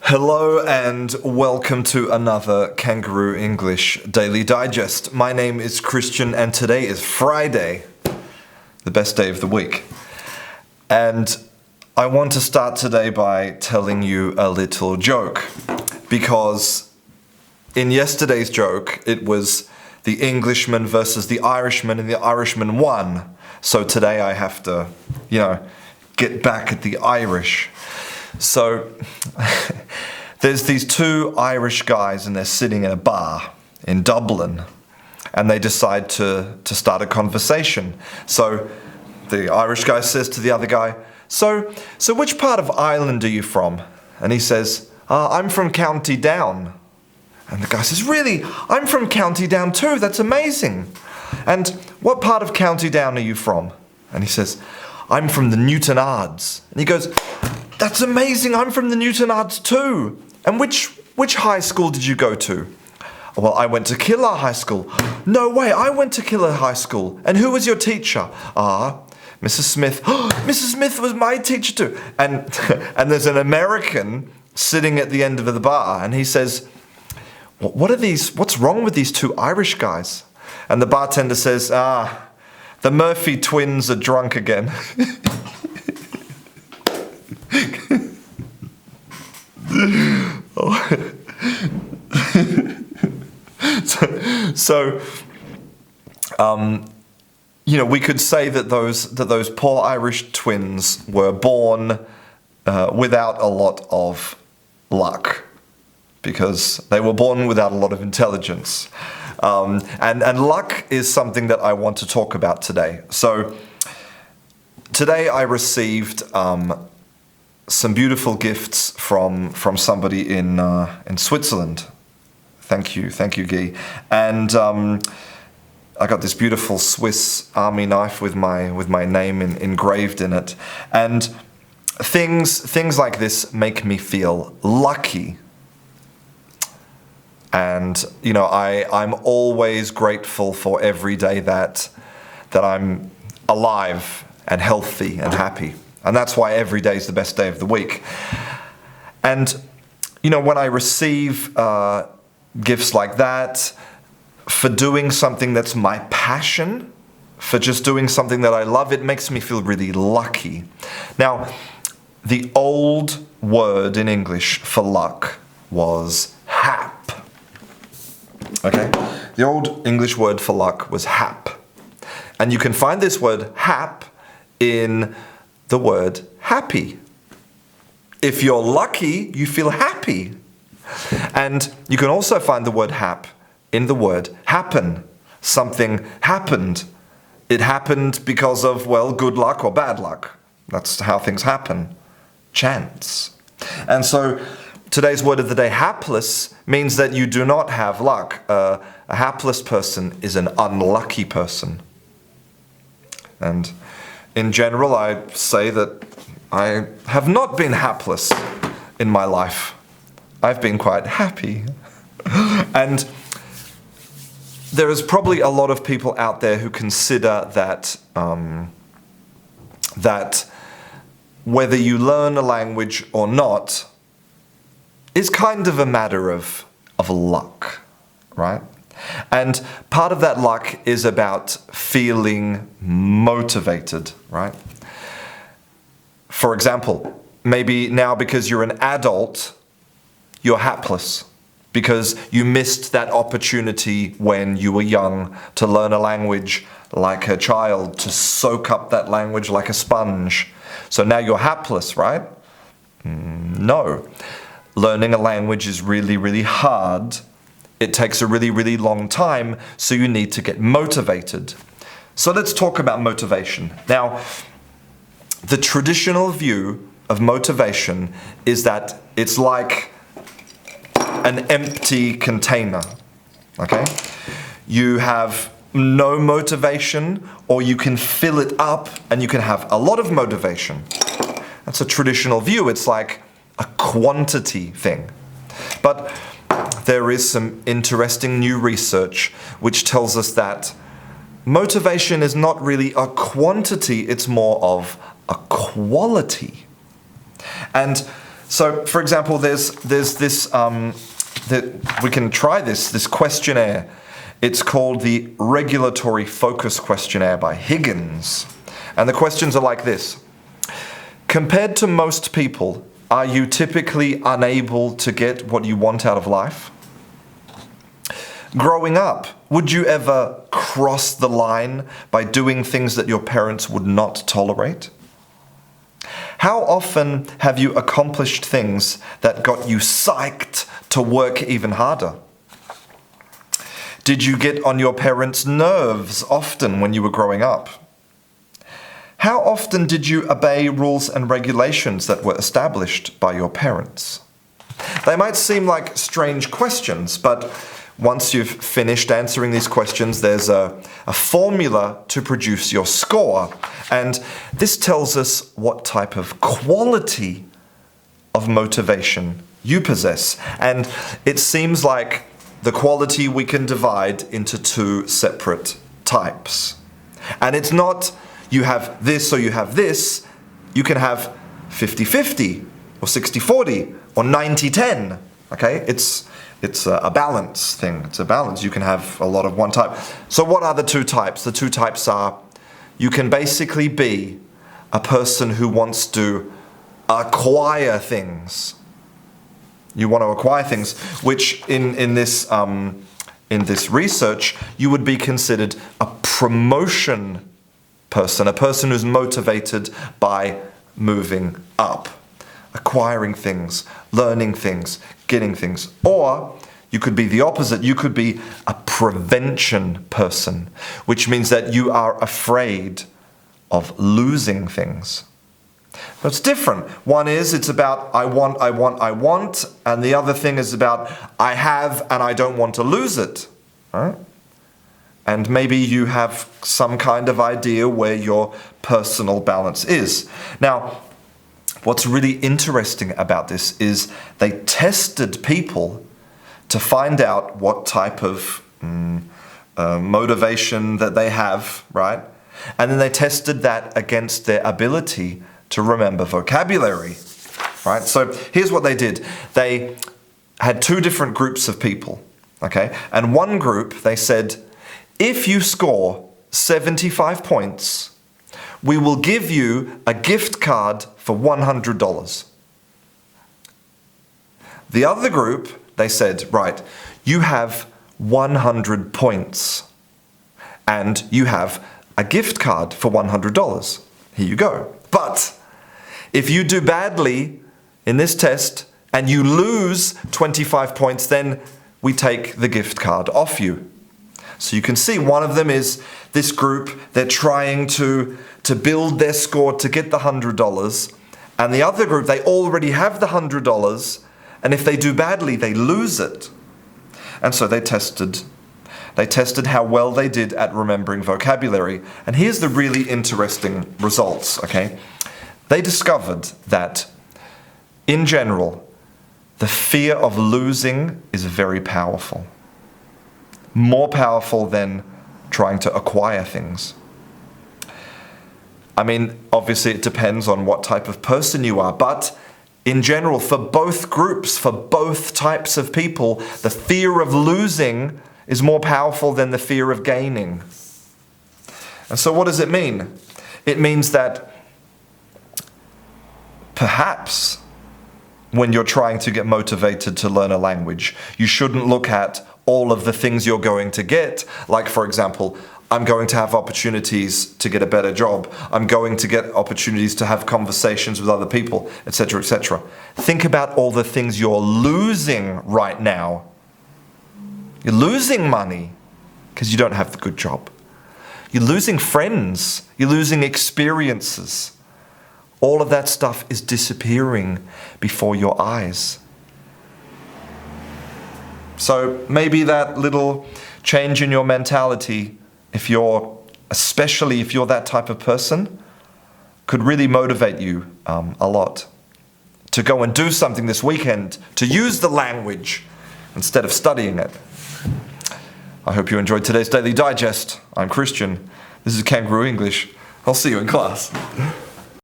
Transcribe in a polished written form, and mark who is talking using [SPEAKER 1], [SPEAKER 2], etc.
[SPEAKER 1] Hello and welcome to another Kangaroo English Daily Digest. My name is Christian and today is Friday, the best day of the week. And I want to start today by telling you a little joke, because in yesterday's joke it was the Englishman versus the Irishman and the Irishman won. So today I have to, get back at the Irish. So there's these two Irish guys and they're sitting in a bar in Dublin and they decide to start a conversation. So the Irish guy says to the other guy, so which part of Ireland are you from? And he says, I'm from County Down. And the guy says, really? I'm from County Down too, that's amazing. And what part of County Down are you from? And he says, I'm from the Newtonards. And he goes, that's amazing, I'm from the Newtonards too. And which high school did you go to? Well, I went to Killer High School. No way, I went to Killer High School. And who was your teacher? Mrs. Smith. Mrs. Smith was my teacher too. And there's an American sitting at the end of the bar and he says, what's wrong with these two Irish guys? And the bartender says, the Murphy twins are drunk again. We could say that those poor Irish twins were born without a lot of luck, because they were born without a lot of intelligence. And luck is something that I want to talk about today. So today I received some beautiful gifts from somebody in Switzerland. Thank you, Guy. And I got this beautiful Swiss Army knife with my name engraved in it. And things like this make me feel lucky. And I'm always grateful for every day that I'm alive and healthy and happy. And that's why every day is the best day of the week. And when I receive gifts like that for doing something that's my passion, for just doing something that I love, it makes me feel really lucky. Now, the old word in English for luck was hap. Okay? The old English word for luck was hap. And you can find this word hap in the word happy. If you're lucky, you feel happy. And you can also find the word hap in the word happen. Something happened. It happened because of, good luck or bad luck. That's how things happen. Chance. And so today's word of the day, hapless, means that you do not have luck. A hapless person is an unlucky person. And in general, I say that I have not been hapless in my life. I've been quite happy. And there is probably a lot of people out there who consider that that whether you learn a language or not is kind of a matter of luck, right? And part of that luck is about feeling motivated, right? For example, maybe now because you're an adult, you're hapless because you missed that opportunity when you were young to learn a language like a child, to soak up that language like a sponge. So now you're hapless, right? No. Learning a language is really, really hard. It takes a really, really long time, so you need to get motivated. So let's talk about motivation. Now, the traditional view of motivation is that it's like an empty container, okay? You have no motivation, or you can fill it up and you can have a lot of motivation. That's a traditional view. It's like a quantity thing. But there is some interesting new research which tells us that motivation is not really a quantity, it's more of a quality. And So, for example, there's this, we can try this questionnaire. It's called the Regulatory Focus Questionnaire by Higgins. And the questions are like this. Compared to most people, are you typically unable to get what you want out of life? Growing up, would you ever cross the line by doing things that your parents would not tolerate? How often have you accomplished things that got you psyched to work even harder? Did you get on your parents' nerves often when you were growing up? How often did you obey rules and regulations that were established by your parents? They might seem like strange questions, but once you've finished answering these questions, there's a formula to produce your score. And this tells us what type of quality of motivation you possess. And it seems like the quality we can divide into two separate types. And it's not you have this or you have this. You can have 50-50 or 60-40 or 90-10. Okay? It's a balance thing. It's a balance. You can have a lot of one type. So what are the two types? The two types are, you can basically be a person who wants to acquire things. You want to acquire things, which in this research, you would be considered a promotion person, a person who's motivated by moving up, acquiring things, learning things, getting things. Or you could be the opposite. You could be a prevention person, which means that you are afraid of losing things. But it's different. One is it's about I want, and the other thing is about I have and I don't want to lose it. Right? And maybe you have some kind of idea where your personal balance is. Now, what's really interesting about this is they tested people to find out what type of motivation that they have, right? And then they tested that against their ability to remember vocabulary, right? So here's what they did. They had two different groups of people, okay? And one group, they said, if you score 75 points, we will give you a gift card for $100. The other group, they said, right, you have 100 points and you have a gift card for $100. Here you go. But if you do badly in this test and you lose 25 points, then we take the gift card off you. So you can see one of them is this group, they're trying to build their score to get the $100. And the other group, they already have the $100. And if they do badly, they lose it. And so they tested how well they did at remembering vocabulary. And here's the really interesting results, okay? They discovered that, in general, the fear of losing is very powerful. More powerful than trying to acquire things. I mean, obviously it depends on what type of person you are, but in general, for both groups, for both types of people, the fear of losing is more powerful than the fear of gaining. And so what does it mean? It means that perhaps when you're trying to get motivated to learn a language, you shouldn't look at all of the things you're going to get. Like, for example, I'm going to have opportunities to get a better job. I'm going to get opportunities to have conversations with other people, etc., etc. Think about all the things you're losing right now. You're losing money because you don't have the good job. You're losing friends. You're losing experiences. All of that stuff is disappearing before your eyes. So maybe that little change in your mentality, especially if you're that type of person, could really motivate you a lot to go and do something this weekend, to use the language instead of studying it. I hope you enjoyed today's Daily Digest. I'm Christian. This is Canguro English. I'll see you in class.